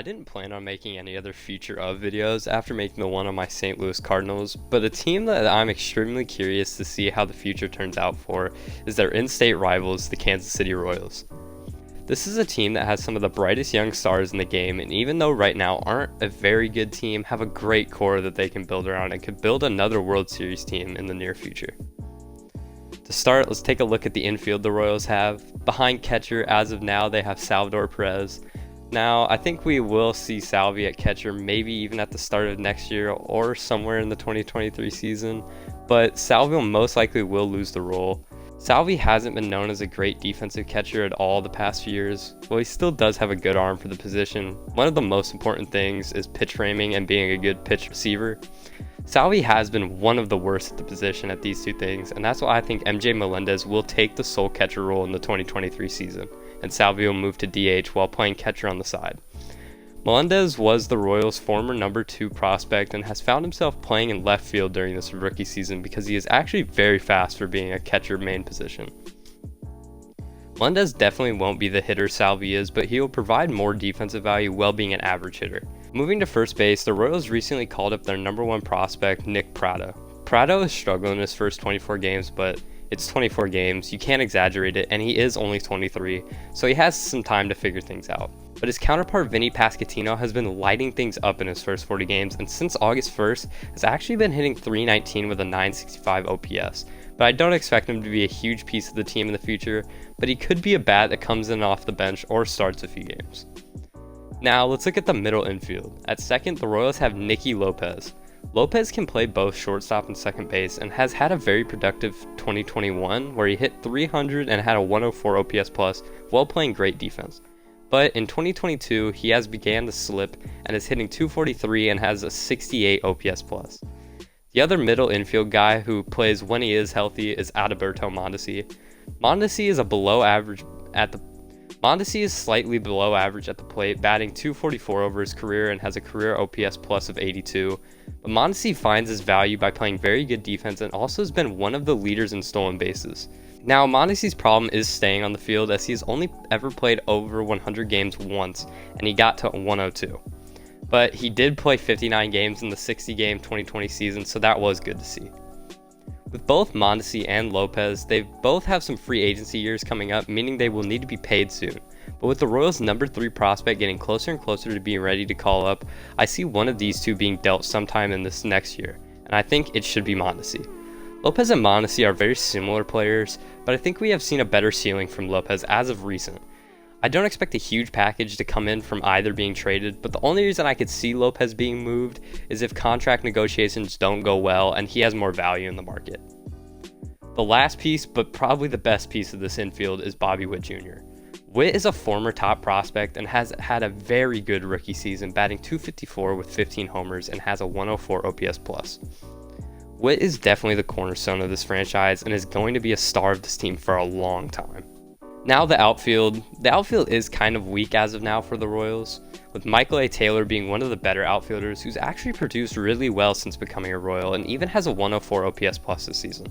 I didn't plan on making any other future of videos after making the one on my St. Louis Cardinals, but a team that I'm extremely curious to see how the future turns out for is their in-state rivals, the Kansas City Royals. This is a team that has some of the brightest young stars in the game, and even though right now aren't a very good team, have a great core that they can build around and could build another World Series team in the near future. To start, let's take a look at the infield the Royals have. Behind catcher, as of now, they have Salvador Perez. Now, I think we will see Salvi at catcher maybe even at the start of next year or somewhere in the 2023 season, but Salvi most likely will lose the role. Salvi hasn't been known as a great defensive catcher at all the past few years. While he still does have a good arm for the position, one of the most important things is pitch framing and being a good pitch receiver. Salvi has been one of the worst at the position at these two things, and that's why I think MJ Melendez will take the sole catcher role in the 2023 season, and Salvi will move to DH while playing catcher on the side. Melendez was the Royals' former number 2 prospect and has found himself playing in left field during this rookie season because he is actually very fast for being a catcher main position. Melendez definitely won't be the hitter Salvi is, but he will provide more defensive value while being an average hitter. Moving to first base, the Royals recently called up their number 1 prospect, Nick Prado. Prado is struggling in his first 24 games, but it's 24 games, you can't exaggerate it, and he is only 23, so he has some time to figure things out. But his counterpart Vinny Pasquantino has been lighting things up in his first 40 games, and since August 1st has actually been hitting .319 with a .965 OPS. But I don't expect him to be a huge piece of the team in the future, but he could be a bat that comes in off the bench or starts a few games. Now let's look at the middle infield. At second, the Royals have Nicky Lopez. Lopez can play both shortstop and second base and has had a very productive 2021 where he hit 300 and had a 104 OPS plus while playing great defense. But in 2022, he has began to slip and is hitting 243 and has a 68 OPS plus. The other middle infield guy who plays when he is healthy is Adalberto Mondesi. Mondesi is slightly below average at the plate, batting .244 over his career and has a career OPS plus of 82. But Mondesi finds his value by playing very good defense and also has been one of the leaders in stolen bases. Now, Mondesi's problem is staying on the field as he's only ever played over 100 games once, and he got to 102. But he did play 59 games in the 60-game 2020 season, so that was good to see. With both Mondesi and Lopez, they both have some free agency years coming up, meaning they will need to be paid soon. But with the Royals' number 3 prospect getting closer and closer to being ready to call up, I see one of these two being dealt sometime in this next year, and I think it should be Mondesi. Lopez and Mondesi are very similar players, but I think we have seen a better ceiling from Lopez as of recent. I don't expect a huge package to come in from either being traded, but the only reason I could see Lopez being moved is if contract negotiations don't go well and he has more value in the market. The last piece, but probably the best piece of this infield, is Bobby Witt Jr. Witt is a former top prospect and has had a very good rookie season, batting .254 with 15 homers and has a 104 OPS plus. Witt is definitely the cornerstone of this franchise and is going to be a star of this team for a long time. Now the outfield. The outfield is kind of weak as of now for the Royals, with Michael A. Taylor being one of the better outfielders who's actually produced really well since becoming a Royal and even has a 104 OPS plus this season.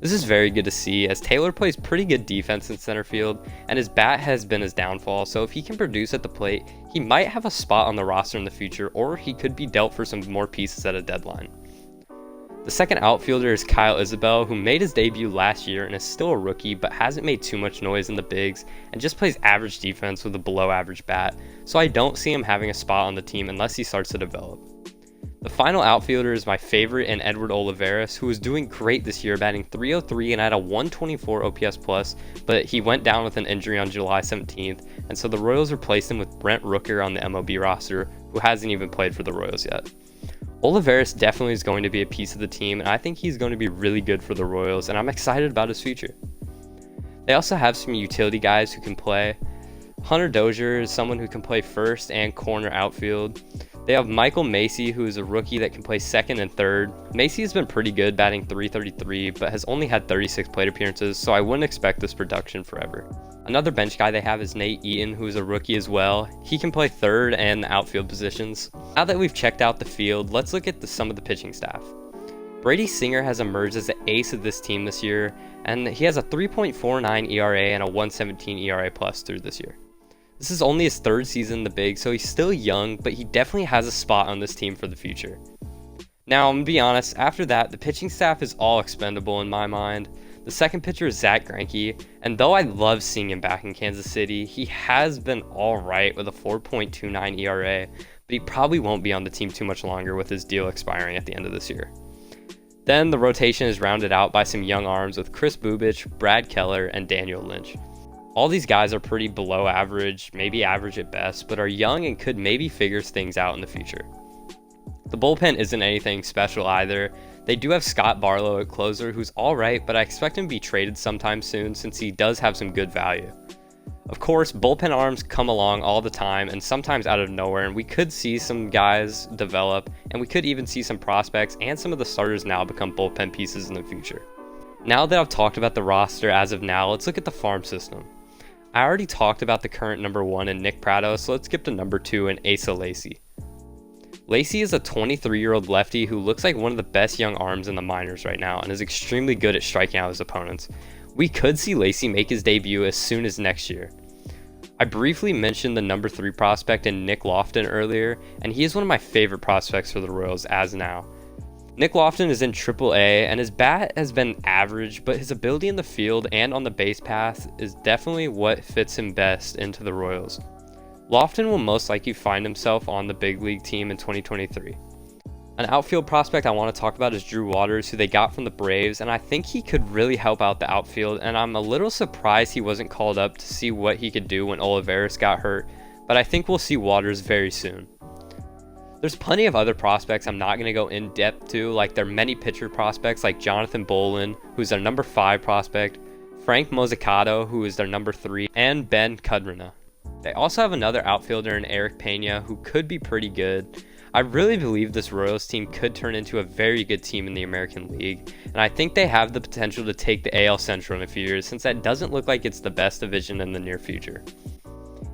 This is very good to see as Taylor plays pretty good defense in center field and his bat has been his downfall, so if he can produce at the plate, he might have a spot on the roster in the future or he could be dealt for some more pieces at a deadline. The second outfielder is Kyle Isabel, who made his debut last year and is still a rookie but hasn't made too much noise in the bigs and just plays average defense with a below average bat, so I don't see him having a spot on the team unless he starts to develop. The final outfielder is my favorite in Edward Oliveiras, who was doing great this year, batting .303 and had a 124 OPS plus, but he went down with an injury on July 17th, and so the Royals replaced him with Brent Rooker on the MLB roster, who hasn't even played for the Royals yet. Oliveiras definitely is going to be a piece of the team, and I think he's going to be really good for the Royals, and I'm excited about his future. They also have some utility guys who can play. Hunter Dozier is someone who can play first and corner outfield. They have Michael Macy, who is a rookie that can play second and third. Macy has been pretty good, batting .333, but has only had 36 plate appearances, so I wouldn't expect this production forever. Another bench guy they have is Nate Eaton, who is a rookie as well. He can play third and the outfield positions. Now that we've checked out the field, let's look at some of the pitching staff. Brady Singer has emerged as the ace of this team this year, and he has a 3.49 ERA and a 1.17 ERA plus through this year. This is only his third season in the big, so he's still young, but he definitely has a spot on this team for the future. Now, I'm going to be honest, after that, the pitching staff is all expendable in my mind. The second pitcher is Zach Greinke, and though I love seeing him back in Kansas City, he has been alright with a 4.29 ERA, but he probably won't be on the team too much longer with his deal expiring at the end of this year. Then the rotation is rounded out by some young arms with Chris Bubich, Brad Keller, and Daniel Lynch. All these guys are pretty below average, maybe average at best, but are young and could maybe figure things out in the future. The bullpen isn't anything special either. They do have Scott Barlow at closer, who's alright, but I expect him to be traded sometime soon since he does have some good value. Of course, bullpen arms come along all the time and sometimes out of nowhere, and we could see some guys develop, and we could even see some prospects and some of the starters now become bullpen pieces in the future. Now that I've talked about the roster as of now, let's look at the farm system. I already talked about the current number 1 in Nick Prado, so let's skip to number 2 in Asa Lacy. Lacy is a 23-year-old lefty who looks like one of the best young arms in the minors right now and is extremely good at striking out his opponents. We could see Lacy make his debut as soon as next year. I briefly mentioned the number 3 prospect in Nick Lofton earlier, and he is one of my favorite prospects for the Royals as now. Nick Lofton is in AAA, and his bat has been average, but his ability in the field and on the base path is definitely what fits him best into the Royals. Lofton will most likely find himself on the big league team in 2023. An outfield prospect I want to talk about is Drew Waters, who they got from the Braves, and I think he could really help out the outfield, and I'm a little surprised he wasn't called up to see what he could do when Oliveiras got hurt, but I think we'll see Waters very soon. There's plenty of other prospects I'm not going to go in depth to, like their many pitcher prospects like Jonathan Bolin, who's their number 5 prospect, Frank Mozzicato, who is their number 3, and Ben Cudrena. They also have another outfielder in Eric Pena who could be pretty good. I really believe this Royals team could turn into a very good team in the American League, and I think they have the potential to take the AL Central in a few years since that doesn't look like it's the best division in the near future.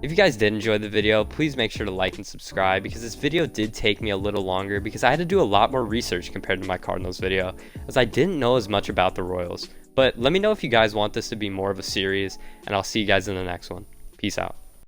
If you guys did enjoy the video, please make sure to like and subscribe because this video did take me a little longer because I had to do a lot more research compared to my Cardinals video as I didn't know as much about the Royals. But let me know if you guys want this to be more of a series, and I'll see you guys in the next one. Peace out.